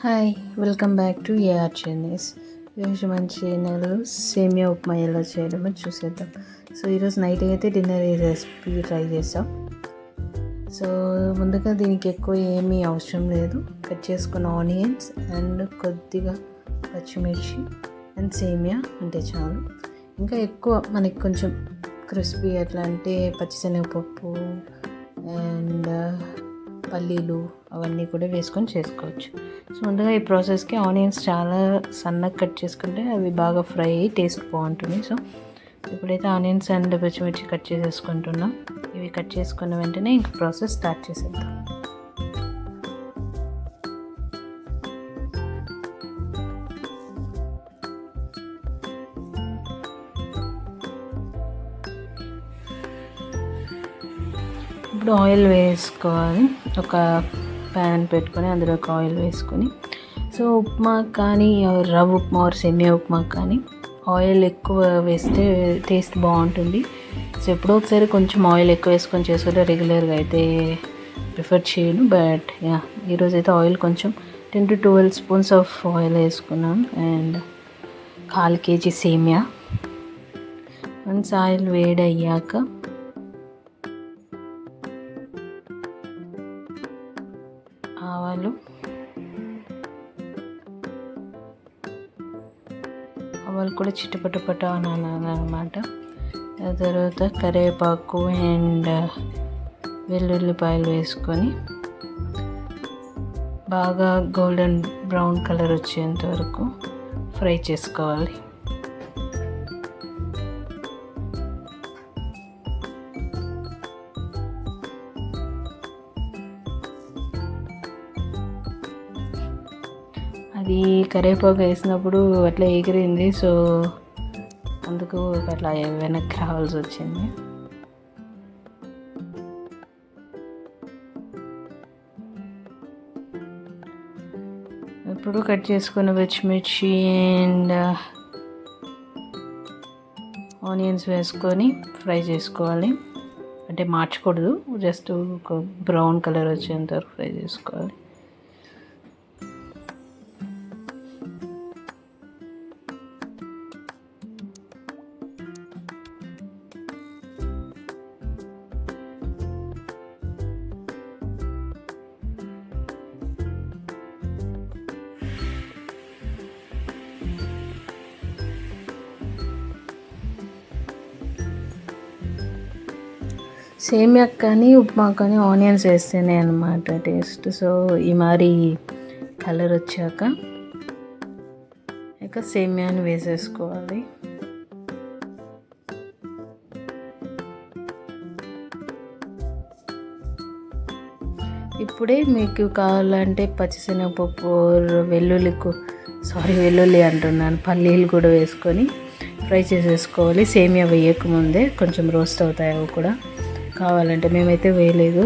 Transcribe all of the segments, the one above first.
Hi, welcome back to AR Chinese. ఈరోజు మన ఛానల్లో సేమియా ఉప్మా ఎలా చేయడమో చూసేద్దాం. సో ఈరోజు నైట్ అయితే డిన్నర్ రెసిపీ ట్రై చేస్తాం. సో ముందుగా దీనికి ఎక్కువ ఏమీ అవసరం లేదు. కట్ చేసుకున్న ఆనియన్స్ అండ్ కొద్దిగా పచ్చిమిర్చి అండ్ సేమియా అంటే చాలు. ఇంకా ఎక్కువ మనకి కొంచెం క్రిస్పీ ఎట్లా అంటే పచ్చిశనగపప్పు అండ్ పల్లీలు అవన్నీ కూడా వేసుకొని చేసుకోవచ్చు. సో ముందుగా ఈ ప్రాసెస్కి ఆనియన్స్ చాలా సన్నగా కట్ చేసుకుంటే అవి బాగా ఫ్రై అయ్యి టేస్ట్ బాగుంటుంది. సో ఇప్పుడైతే ఆనియన్స్ అండ్ పచ్చిమిర్చి కట్ చేసేసుకుంటున్నాం. ఇవి కట్ చేసుకున్న వెంటనే ఇంక ప్రాసెస్ స్టార్ట్ చేసేద్దాం. ఇప్పుడు ఆయిల్ వేసుకోవాలి. ఒక ప్యాన్ పెట్టుకొని అందులో ఒక ఆయిల్ వేసుకొని, సో ఉప్మా కానీ రవ్వ ఉప్మా ఆర్ సేమియా ఉప్మా కానీ ఆయిల్ ఎక్కువ వేస్తే టేస్ట్ బాగుంటుంది. సో ఎప్పుడో ఒకసారి కొంచెం ఆయిల్ ఎక్కువ వేసుకొని చేసుకుంటే రెగ్యులర్గా అయితే ప్రిఫర్ చేయను. బట్ ఈరోజు అయితే ఆయిల్ కొంచెం 10 to 12 స్పూన్స్ ఆఫ్ ఆయిల్ వేసుకున్నాను అండ్ 1/4 kg సేమియా. వన్స్ ఆయిల్ వేడి అయ్యాక ఆవాలు కూడా చిటపటపట అనాలన్నమాట. ఆ తర్వాత కరివేపాకు అండ్ వెల్లుల్లిపాయలు వేసుకొని బాగా గోల్డెన్ బ్రౌన్ కలర్ వచ్చేంత వరకు ఫ్రై చేసుకోవాలి. అది కరివేపాకు వేసినప్పుడు అట్లా ఎగిరింది. సో అందుకు అట్లా వెనక్కి రావాల్సి వచ్చింది. ఇప్పుడు కట్ చేసుకున్న పచ్చిమిర్చి అండ్ ఆనియన్స్ వేసుకొని ఫ్రై చేసుకోవాలి. అంటే మార్చకూడదు, జస్ట్ ఒక బ్రౌన్ కలర్ వచ్చేంత వరకు ఫ్రై చేసుకోవాలి. సేమియా కానీ ఉప్మా కానీ ఆనియన్స్ వేస్తేనే అన్నమాట టేస్ట్. సో ఈ మరి కలర్ వచ్చాక ఇక సేమియాని వేసేసుకోవాలి. ఇప్పుడే మీకు కావాలంటే పచ్చిశనగపప్పు వెల్లుల్లి అంటున్నాను, పల్లీలు కూడా వేసుకొని ఫ్రై చేసేసుకోవాలి. సేమియా వేయకముందే కొంచెం రోస్ట్ అవుతాయి అవి కూడా. కావాలంటే మేమైతే వేయలేదు.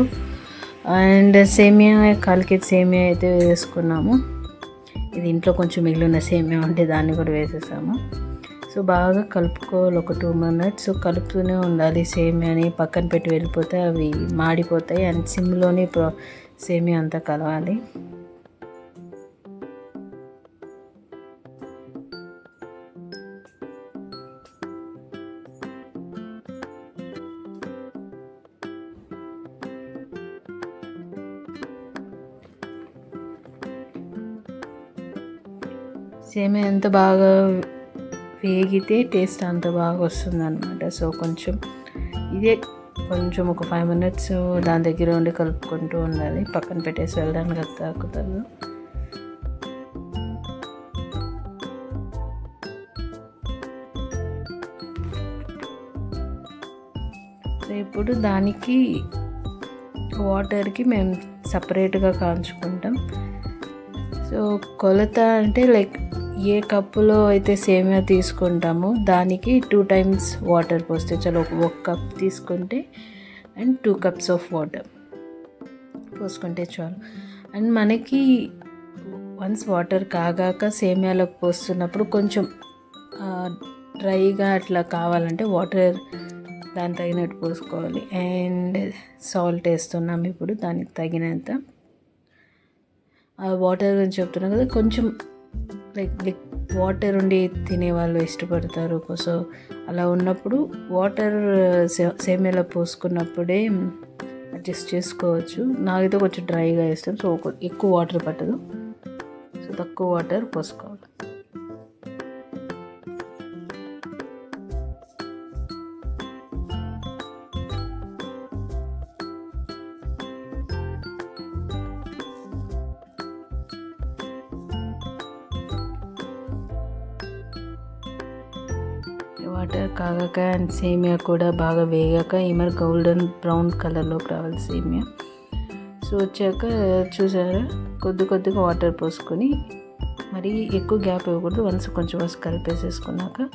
అండ్ సేమియా 1/4 kg సేమియా అయితే వేసుకున్నాము. ఇది ఇంట్లో కొంచెం మిగిలిన సేమియా ఉంటే దాన్ని కూడా వేసేసాము. సో బాగా కలుపుకోవాలి ఒక 2 minutes. సో కలుపుతూనే ఉండాలి. సేమియాని పక్కన పెట్టి వెళ్ళిపోతే అవి మాడిపోతాయి. అండ్ సిమ్లోనే సేమియా అంతా కలవాలి. సేమియా ఎంత బాగా వేగితే టేస్ట్ అంత బాగా వస్తుంది అనమాట. సో ఇదే కొంచెం ఒక 5 minutes దాని దగ్గర ఉండి కలుపుకుంటూ ఉండాలి. పక్కన పెట్టేసి వెళ్ళడానికి అది తాకుతుంది. సో ఇప్పుడు దానికి వాటర్కి మేము సపరేట్గా కాంచుకుంటాం. సో కొలత అంటే ఏ కప్పులో అయితే సేమియా తీసుకుంటామో దానికి 2 times వాటర్ పోస్తే చాలా. ఒక కప్ తీసుకుంటే అండ్ 2 cups ఆఫ్ వాటర్ పోసుకుంటే చాలు. అండ్ మనకి వన్స్ వాటర్ కాగాక సేమియాలోకి పోస్తున్నప్పుడు కొంచెం డ్రైగా అట్లా కావాలంటే వాటర్ దానికి తగినట్టు పోసుకోవాలి. అండ్ సాల్ట్ వేస్తున్నాం ఇప్పుడు దానికి తగినంత. ఆ వాటర్ గురించి చెప్తున్నాను కదా, కొంచెం లైక్ వాటర్ ఉండి తినే వాళ్ళు ఇష్టపడతారు. సో అలా ఉన్నప్పుడు వాటర్ సేమియాలో పోసుకున్నప్పుడే అడ్జస్ట్ చేసుకోవచ్చు. నాకైతే కొంచెం డ్రైగా ఇష్టం, సో ఎక్కువ వాటర్ పట్టదు, సో తక్కువ వాటర్ పోసుకోవాలి. వాటర్ కాగాక అండ్ సేమియా కూడా బాగా వేగాక ఏమైనా గోల్డెన్ బ్రౌన్ కలర్లోకి రావాలి సేమియా. సో వచ్చాక చూసారా, కొద్దిగా వాటర్ పోసుకొని, మరీ ఎక్కువ గ్యాప్ ఇవ్వకూడదు. కొంచెం కలిపేసేసుకున్నాక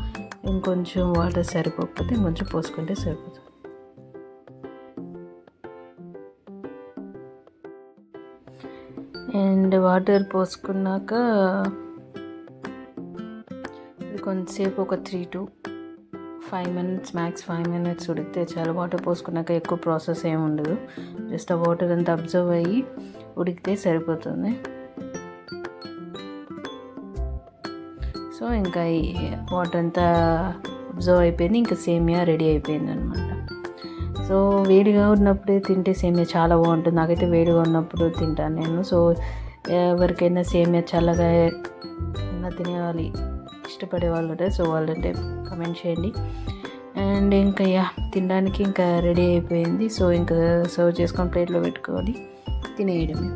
ఇంకొంచెం వాటర్ సరిపోకపోతే ఇంకొంచెం పోసుకుంటే సరిపోతుంది. అండ్ వాటర్ పోసుకున్నాక కొంతసేపు ఒక 3 to 5 minutes, మ్యాక్స్ 5 minutes ఉడికితే చాలా. వాటర్ పోసుకున్నాక ఎక్కువ ప్రాసెస్ ఏమి ఉండదు, జస్ట్ ఆ వాటర్ అంతా అబ్జర్వ్ అయ్యి ఉడికితే సరిపోతుంది. సో ఇంకా ఈ వాటర్ అంతా అబ్జర్వ్ అయిపోయింది, ఇంకా సేమియా రెడీ అయిపోయింది అనమాట. సో వేడిగా ఉన్నప్పుడే తింటే సేమియా చాలా బాగుంటుంది. నాకైతే వేడిగా ఉన్నప్పుడు తింటాను నేను. సో ఎవరికైనా సేమియా చల్లగా తినేవాలి ఇష్టపడే వాళ్ళు ఉంటారు, సో వాళ్ళంటే కమెంట్ చేయండి. అండ్ ఇంకా తినడానికి ఇంకా రెడీ అయిపోయింది. సో ఇంకా సర్వ్ చేసుకొని ప్లేట్లో పెట్టుకోవాలి, తినేయడమే.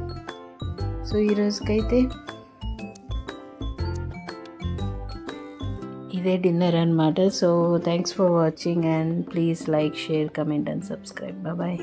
సో ఈరోజుకైతే ఇదే డిన్నర్ అనమాట. So thanks for watching and please like, share, comment and subscribe. Bye.